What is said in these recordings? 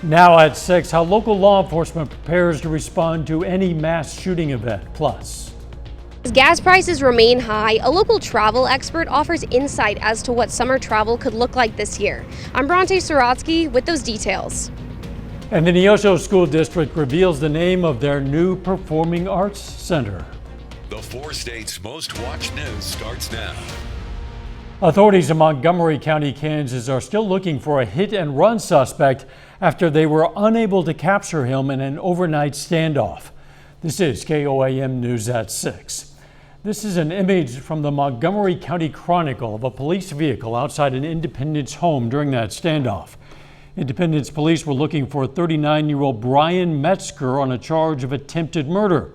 Now at 6, how local law enforcement prepares to respond to any mass shooting event. Plus, as gas prices remain high, a local travel expert offers insight as to what summer travel could look like this year. I'm Bronte Sorotsky with those details. and the Neosho School District reveals the name of their new Performing Arts Center. The 4 states' most watched news starts now. Authorities in Montgomery County, Kansas are still looking for a hit-and-run suspect after they were unable to capture him in an overnight standoff. This is KOAM News at 6. This is an image from the Montgomery County Chronicle of a police vehicle outside an Independence home during that standoff. Independence police were looking for 39-year-old Brian Metzger on a charge of attempted murder.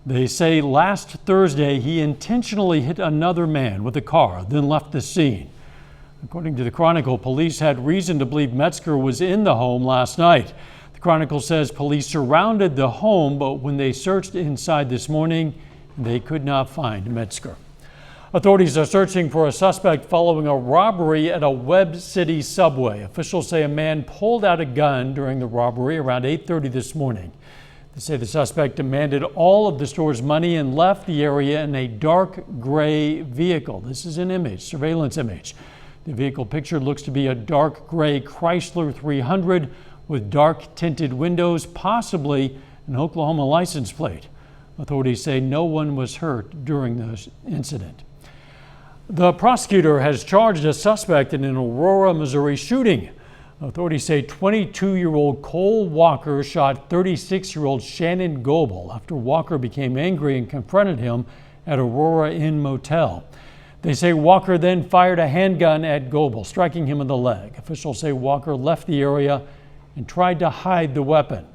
They say last Thursday he intentionally hit another man with a car, then left the scene. According to the Chronicle, police had reason to believe Metzger was in the home last night. The Chronicle says police surrounded the home, but when they searched inside this morning, they could not find Metzger. Authorities are searching for a suspect following a robbery at a Webb City subway. Officials say a man pulled out a gun during the robbery around 8:30 this morning. They say the suspect demanded all of the store's money and left the area in a dark gray vehicle. This is an image, surveillance image. The vehicle pictured looks to be a dark gray Chrysler 300 with dark tinted windows, possibly an Oklahoma license plate. Authorities say no one was hurt during the incident. The prosecutor has charged a suspect in an Aurora, Missouri shooting. Authorities say 22-year-old Cole Walker shot 36-year-old Shannon Goebel after Walker became angry and confronted him at Aurora Inn Motel. They say Walker then fired a handgun at Goebel, striking him in the leg. Officials say Walker left the area and tried to hide the weapon.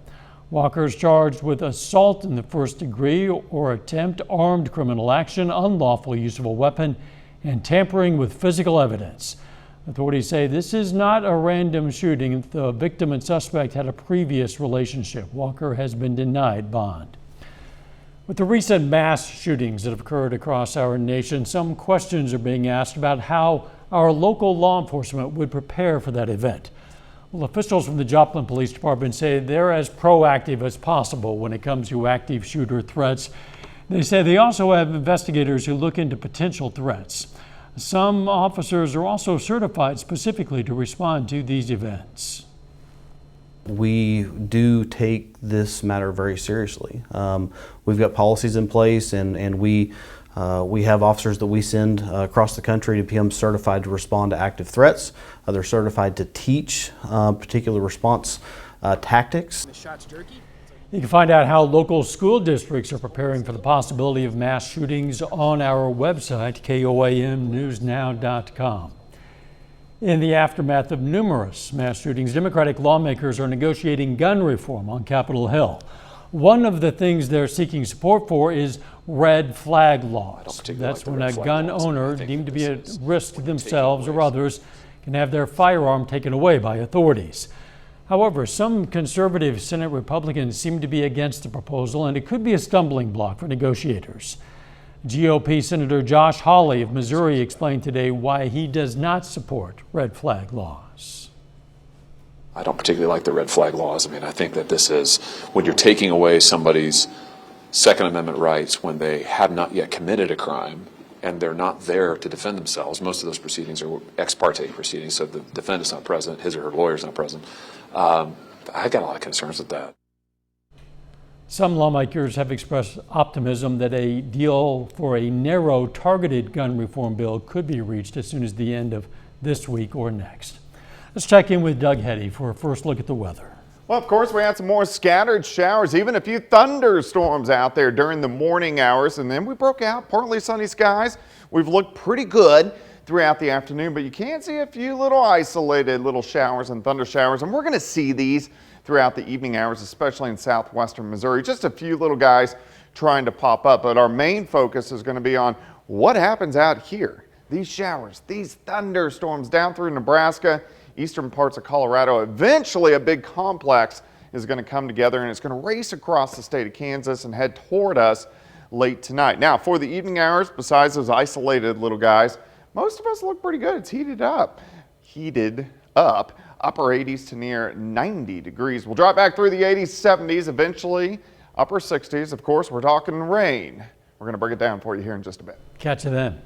Walker is charged with assault in the first degree or attempt, armed criminal action, unlawful use of a weapon, and tampering with physical evidence. Authorities say this is not a random shooting. The victim and suspect had a previous relationship. Walker has been denied bond. With the recent mass shootings that have occurred across our nation, some questions are being asked about how our local law enforcement would prepare for that event. Well, officials from the Joplin Police Department say they're as proactive as possible when it comes to active shooter threats. They say they also have investigators who look into potential threats. Some officers are also certified specifically to respond to these events. We do take this matter very seriously. We've got policies in place, and we have officers that we send across the country to become certified to respond to active threats. They're certified to teach particular response tactics. You can find out how local school districts are preparing for the possibility of mass shootings on our website, KOAMnewsnow.com. In the aftermath of numerous mass shootings, Democratic lawmakers are negotiating gun reform on Capitol Hill. One of the things they're seeking support for is red flag laws. That's when a gun owner deemed to be at risk to themselves or others can have their firearm taken away by authorities. However, some conservative Senate Republicans seem to be against the proposal, and it could be a stumbling block for negotiators. GOP Senator Josh Hawley of Missouri explained today why he does not support red flag laws. I don't particularly like the red flag laws. I mean, I think that this is when you're taking away somebody's Second Amendment rights when they have not yet committed a crime and they're not there to defend themselves. Most of those proceedings are ex parte proceedings, so the defendant's not present, his or her lawyer's not present. I've got a lot of concerns with that. Some lawmakers have expressed optimism that a deal for a narrow, targeted gun reform bill could be reached as soon as the end of this week or next. Let's check in with Doug Heddy for a first look at the weather. Well, of course, we had some more scattered showers, even a few thunderstorms out there during the morning hours, and then we broke out partly sunny skies. We've looked pretty good throughout the afternoon, but you can see a few little isolated little showers and thunder showers, and we're going to see these throughout the evening hours, especially in southwestern Missouri. Just a few little guys trying to pop up, but our main focus is going to be on what happens out here. These showers, these thunderstorms down through Nebraska, eastern parts of Colorado. Eventually a big complex is going to come together and it's going to race across the state of Kansas and head toward us late tonight. Now for the evening hours, besides those isolated little guys, most of us look pretty good. It's heated up. upper 80s to near 90 degrees. We'll drop back through the 80s, 70s, eventually upper 60s. Of course, we're talking rain. We're going to break it down for you here in just a bit. Catch you then.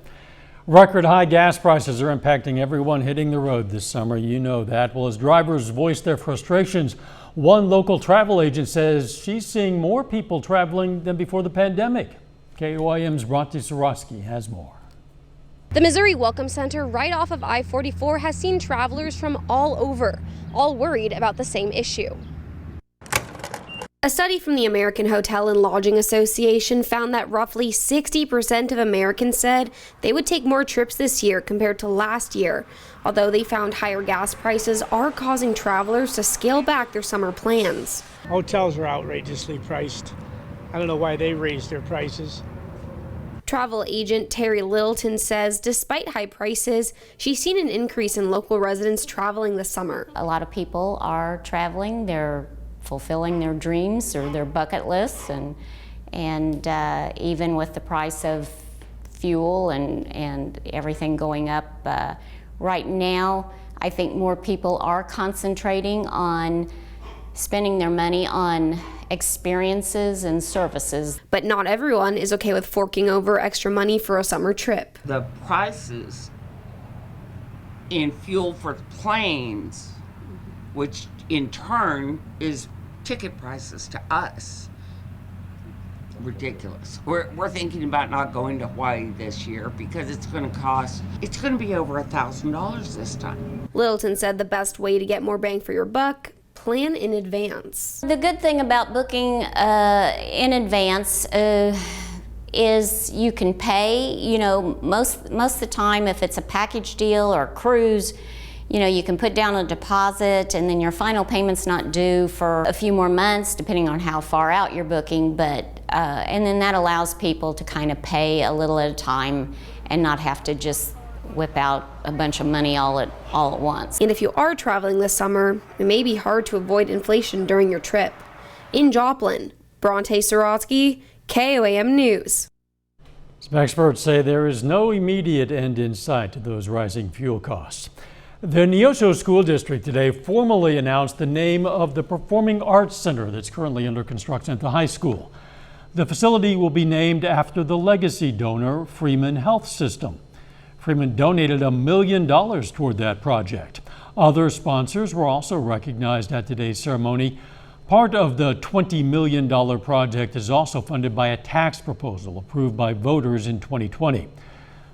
Record high gas prices are impacting everyone hitting the road this summer. You know that. Well, as drivers voice their frustrations, one local travel agent says she's seeing more people traveling than before the pandemic. KOIM's Bronte Sorotsky has more. The Missouri Welcome Center right off of I-44 has seen travelers from all over, all worried about the same issue. A study from the American Hotel and Lodging Association found that roughly 60% of Americans said they would take more trips this year compared to last year, although they found higher gas prices are causing travelers to scale back their summer plans. Hotels are outrageously priced. I don't know why they raised their prices. Travel agent Terry Littleton says despite high prices, she's seen an increase in local residents traveling this summer. A lot of people are traveling. They're fulfilling their dreams or their bucket lists, and even with the price of fuel and everything going up right now, I think more people are concentrating on spending their money on experiences and services. But not everyone is okay with forking over extra money for a summer trip. The prices in fuel for the planes, which in turn is ticket prices to us, ridiculous. We're thinking about not going to Hawaii this year because it's going to be over $1,000 this time. Littleton said the best way to get more bang for your buck, plan in advance. The good thing about booking in advance is you can pay, most of the time if it's a package deal or a cruise, you can put down a deposit and then your final payment's not due for a few more months depending on how far out you're booking, and then that allows people to kind of pay a little at a time and not have to just whip out a bunch of money all at once. And if you are traveling this summer, it may be hard to avoid inflation during your trip. In Joplin, Bronte Sorotsky, KOAM News. Some experts say there is no immediate end in sight to those rising fuel costs. The Neosho School District today formally announced the name of the Performing Arts Center that's currently under construction at the high school. The facility will be named after the legacy donor, Freeman Health System. Freeman donated $1 million toward that project. Other sponsors were also recognized at today's ceremony. Part of the $20 million project is also funded by a tax proposal approved by voters in 2020.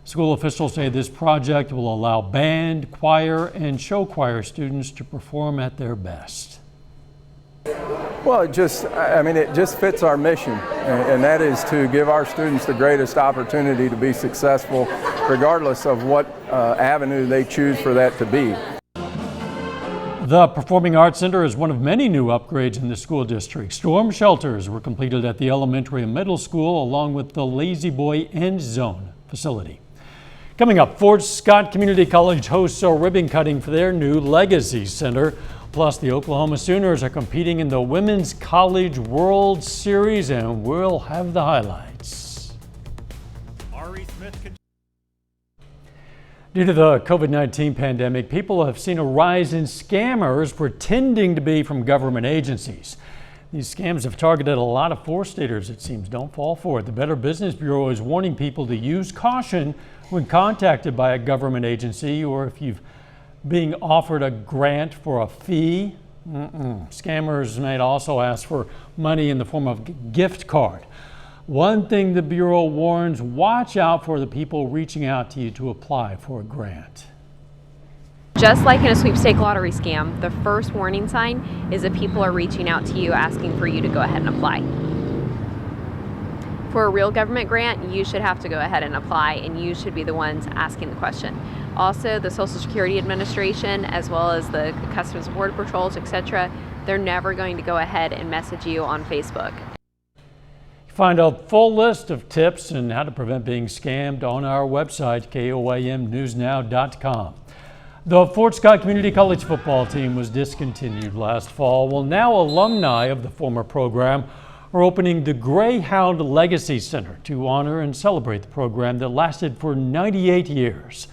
School officials say this project will allow band, choir, and show choir students to perform at their best. Well, it just fits our mission, and that is to give our students the greatest opportunity to be successful, regardless of what avenue they choose for that to be. The Performing Arts Center is one of many new upgrades in the school district. Storm shelters were completed at the elementary and middle school, along with the Lazy Boy End Zone facility. Coming up, Fort Scott Community College hosts a ribbon cutting for their new Legacy Center. Plus, the Oklahoma Sooners are competing in the Women's College World Series, and we'll have the highlights. Due to the COVID-19 pandemic, people have seen a rise in scammers pretending to be from government agencies. These scams have targeted a lot of four-staters, it seems. Don't fall for it. The Better Business Bureau is warning people to use caution when contacted by a government agency or if you've being offered a grant for a fee. Scammers might also ask for money in the form of a gift card. One thing the Bureau warns, watch out for the people reaching out to you to apply for a grant. Just like in a sweepstake lottery scam, the first warning sign is that people are reaching out to you asking for you to go ahead and apply. For a real government grant, you should have to go ahead and apply, and you should be the ones asking the question. Also, the Social Security Administration, as well as the Customs and Border Patrols, etc., they're never going to go ahead and message you on Facebook. Find a full list of tips and how to prevent being scammed on our website, KOAMnewsnow.com. The Fort Scott Community College football team was discontinued last fall. Well, now alumni of the former program are opening the Greyhound Legacy Center to honor and celebrate the program that lasted for 98 years.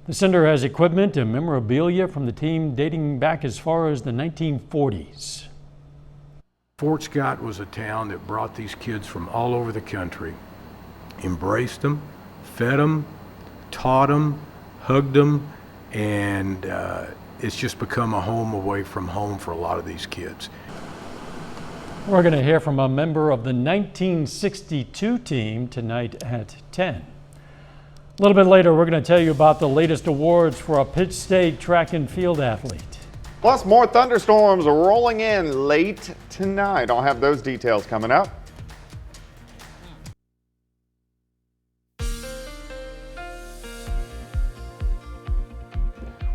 The center has equipment and memorabilia from the team dating back as far as the 1940s. Fort Scott was a town that brought these kids from all over the country, embraced them, fed them, taught them, hugged them, and it's just become a home away from home for a lot of these kids. We're going to hear from a member of the 1962 team tonight at 10. A little bit later, we're going to tell you about the latest awards for a Pitt State track and field athlete. Plus, more thunderstorms are rolling in late tonight. I'll have those details coming up.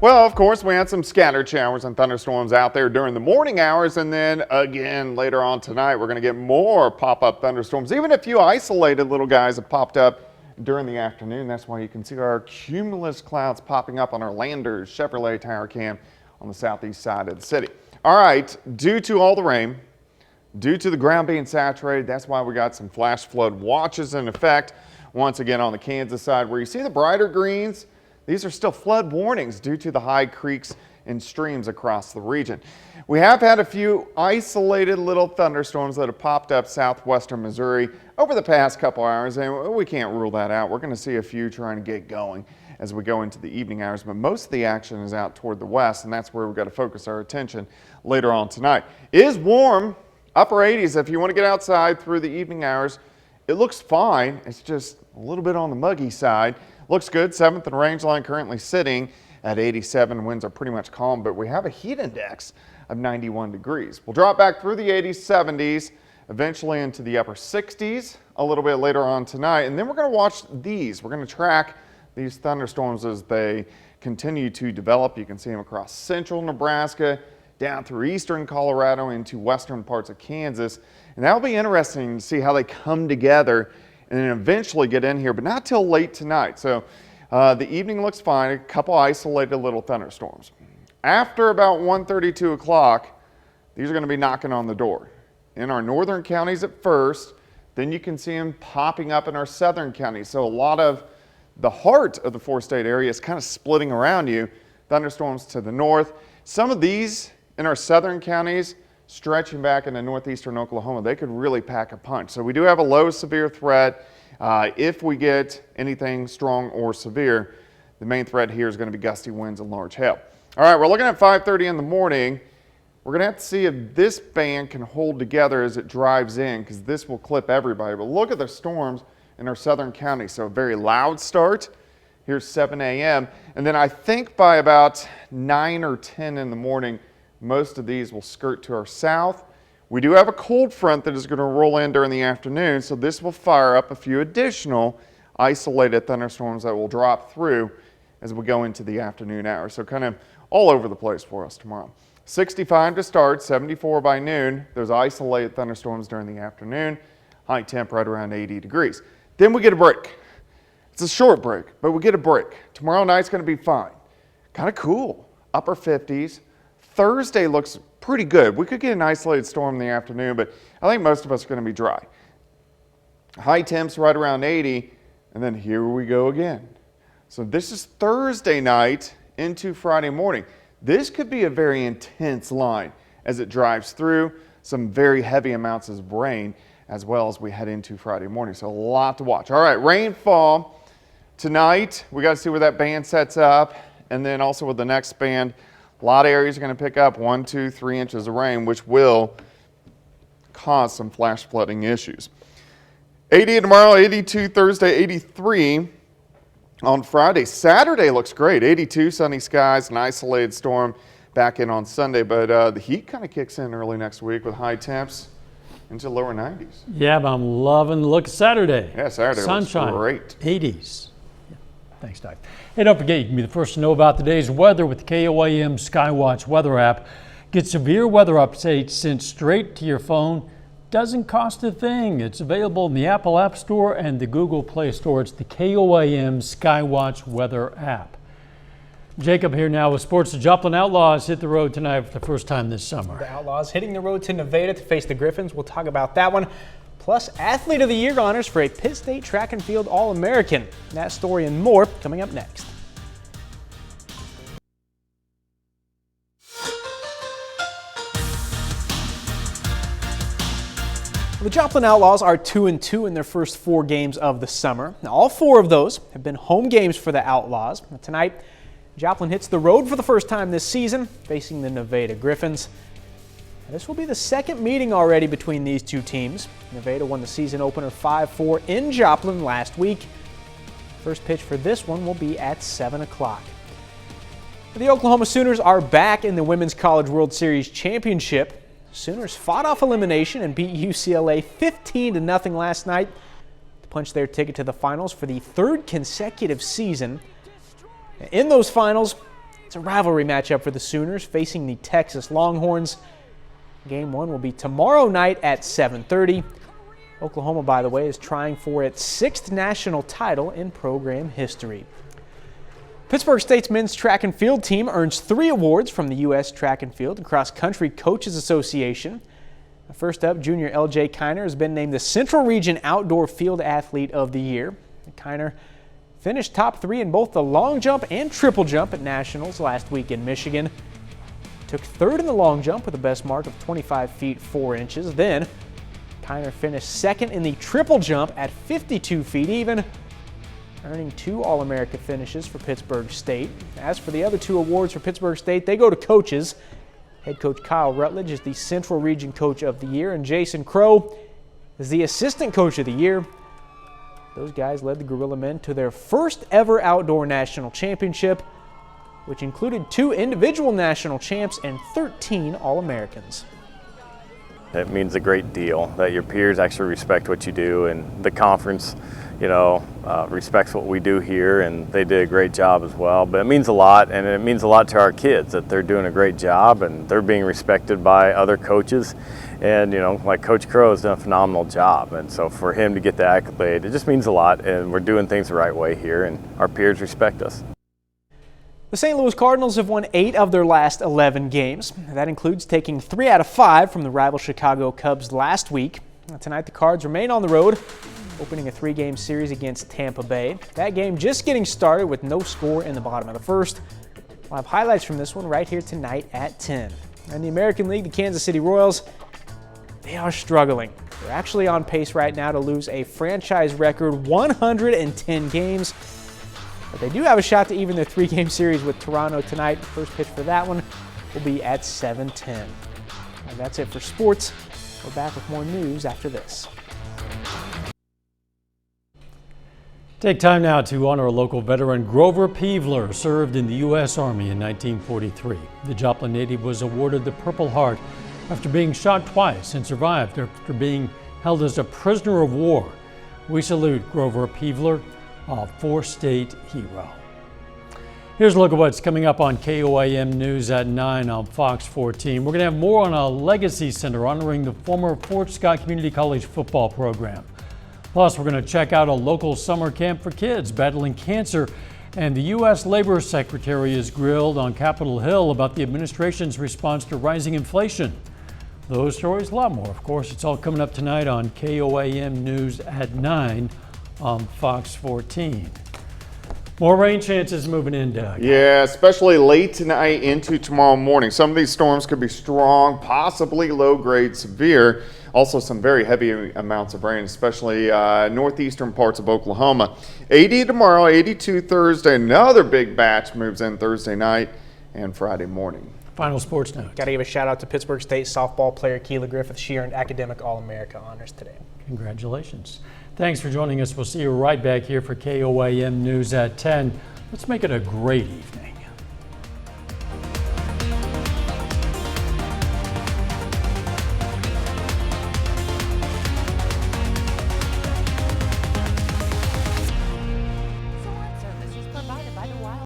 Well, of course, we had some scattered showers and thunderstorms out there during the morning hours, and then again later on tonight, we're going to get more pop-up thunderstorms. Even a few isolated little guys have popped up during the afternoon. That's why you can see our cumulus clouds popping up on our Landers Chevrolet Tower Cam on the southeast side of the city. All right, due to all the rain, due to the ground being saturated, that's why we got some flash flood watches in effect. Once again on the Kansas side, where you see the brighter greens, these are still flood warnings due to the high creeks and streams across the region. We have had a few isolated little thunderstorms that have popped up southwestern Missouri over the past couple hours, and we can't rule that out. We're going to see a few trying to get going as we go into the evening hours, but most of the action is out toward the west, and that's where we've got to focus our attention later on tonight. It is warm, upper 80s if you want to get outside through the evening hours. It looks fine. It's just a little bit on the muggy side. Looks good. 7th and range line currently sitting at 87. Winds are pretty much calm, but we have a heat index of 91 degrees. We'll drop back through the 80s, 70s, eventually into the upper 60s a little bit later on tonight. And then we're going to watch these. We're going to track these thunderstorms as they continue to develop. You can see them across central Nebraska, down through eastern Colorado into western parts of Kansas. And that'll be interesting to see how they come together and then eventually get in here, but not till late tonight. So the evening looks fine, a couple isolated little thunderstorms. After about 1:30, 2 o'clock, these are going to be knocking on the door. In our northern counties at first, then you can see them popping up in our southern counties. So a lot of the heart of the four-state area is kind of splitting around you. Thunderstorms to the north. Some of these in our southern counties, stretching back into northeastern Oklahoma, they could really pack a punch. So we do have a low severe threat. If we get anything strong or severe, the main threat here is going to be gusty winds and large hail. All right, we're looking at 5:30 in the morning. We're going to have to see if this band can hold together as it drives in, because this will clip everybody. But look at the storms in our southern counties. So a very loud start. Here's 7 a.m. And then I think by about 9 or 10 in the morning, most of these will skirt to our south. We do have a cold front that is going to roll in during the afternoon, so this will fire up a few additional isolated thunderstorms that will drop through as we go into the afternoon hours. So kind of all over the place for us tomorrow. 65 to start, 74 by noon. Those isolated thunderstorms during the afternoon. High temp right around 80 degrees. Then we get a break. It's a short break, but we get a break. Tomorrow night's going to be fine. Kind of cool. Upper 50s. Thursday looks pretty good. We could get an isolated storm in the afternoon, but I think most of us are going to be dry. High temps right around 80, and then here we go again. So this is Thursday night into Friday morning. This could be a very intense line as it drives through. Some very heavy amounts of rain as well as we head into Friday morning. So a lot to watch. All right, rainfall tonight. We got to see where that band sets up, and then also with the next band. A lot of areas are going to pick up 1, 2, 3 inches of rain, which will cause some flash flooding issues. 80 tomorrow, 82 Thursday, 83 on Friday. Saturday looks great. 82, sunny skies, an isolated storm back in on Sunday, but the heat kind of kicks in early next week with high temps into lower 90s. Yeah, but I'm loving the look of Saturday. Yeah, Saturday Sunshine, looks great. 80s. Yeah. Thanks, Doug. Hey, don't forget, you can be the first to know about today's weather with the KOAM Skywatch weather app. Get severe weather updates sent straight to your phone. Doesn't cost a thing. It's available in the Apple App Store and the Google Play Store. It's the KOAM Skywatch weather app. Jacob here now with sports. The Joplin Outlaws hit the road tonight for the first time this summer. The Outlaws hitting the road to Nevada to face the Griffins. We'll talk about that one. Plus, Athlete of the Year honors for a Pitt State track and field All-American. That story and more coming up next. The Joplin Outlaws are 2-2 in their first 4 games of the summer. Now, all 4 of those have been home games for the Outlaws. Now, tonight, Joplin hits the road for the first time this season, facing the Nevada Griffins. Now, this will be the second meeting already between these two teams. Nevada won the season opener 5-4 in Joplin last week. First pitch for this one will be at 7 o'clock. The Oklahoma Sooners are back in the Women's College World Series Championship. Sooners fought off elimination and beat UCLA 15-0 last night to punch their ticket to the finals for the 3rd consecutive season. In those finals, it's a rivalry matchup for the Sooners facing the Texas Longhorns. Game 1 will be tomorrow night at 7:30. Oklahoma, by the way, is trying for its 6th national title in program history. Pittsburgh State's men's track and field team earns 3 awards from the U.S. Track and Field and Cross Country Coaches Association. First up, junior L.J. Kiner has been named the Central Region Outdoor Field Athlete of the Year. Kiner finished top 3 in both the long jump and triple jump at Nationals last week in Michigan. Took 3rd in the long jump with a best mark of 25 feet 4 inches. Then, Kiner finished 2nd in the triple jump at 52 feet even, earning 2 All-America finishes for Pittsburgh State. As for the other 2 awards for Pittsburgh State, they go to coaches. Head coach Kyle Rutledge is the Central Region Coach of the Year, and Jason Crow is the Assistant Coach of the Year. Those guys led the Gorilla Men to their first ever outdoor national championship, which included 2 individual national champs and 13 All-Americans. It means a great deal that your peers actually respect what you do, and the conference respects what we do here, and they did a great job as well. But it means a lot, and it means a lot to our kids that they're doing a great job and they're being respected by other coaches. And like Coach Crow has done a phenomenal job, and so for him to get the accolade, it just means a lot, and we're doing things the right way here, and our peers respect us. The St. Louis Cardinals have won 8 of their last 11 games. That includes taking 3 out of 5 from the rival Chicago Cubs last week. Tonight, the Cards remain on the road, opening a 3-game series against Tampa Bay. That game just getting started with no score in the bottom of the first. We'll have highlights from this one right here tonight at 10. In the American League, the Kansas City Royals, they are struggling. They're actually on pace right now to lose a franchise record 110 games. But they do have a shot to even their 3-game series with Toronto tonight. First pitch for that one will be at 7:10. And that's it for sports. We're back with more news after this. Take time now to honor a local veteran. Grover Peevler served in the U.S. Army in 1943. The Joplin native was awarded the Purple Heart after being shot twice and survived after being held as a prisoner of war. We salute Grover Peevler, a 4-state hero. Here's a look at what's coming up on KOAM News at 9 on Fox 14. We're going to have more on a legacy center honoring the former Fort Scott Community College football program. Plus, we're going to check out a local summer camp for kids battling cancer, and the U.S. Labor Secretary is grilled on Capitol Hill about the administration's response to rising inflation. Those stories, a lot more, of course. It's all coming up tonight on KOAM News at 9 on Fox 14. More rain chances moving in, Doug. Yeah, especially late tonight into tomorrow morning. Some of these storms could be strong, possibly low-grade severe. Also some very heavy amounts of rain, especially northeastern parts of Oklahoma. 80 tomorrow, 82 Thursday. Another big batch moves in Thursday night and Friday morning. Final sports note. Got to give a shout out to Pittsburgh State softball player Keela Griffith. She earned Academic All-America honors today. Congratulations. Thanks for joining us. We'll see you right back here for KOAM News at 10. Let's make it a great evening.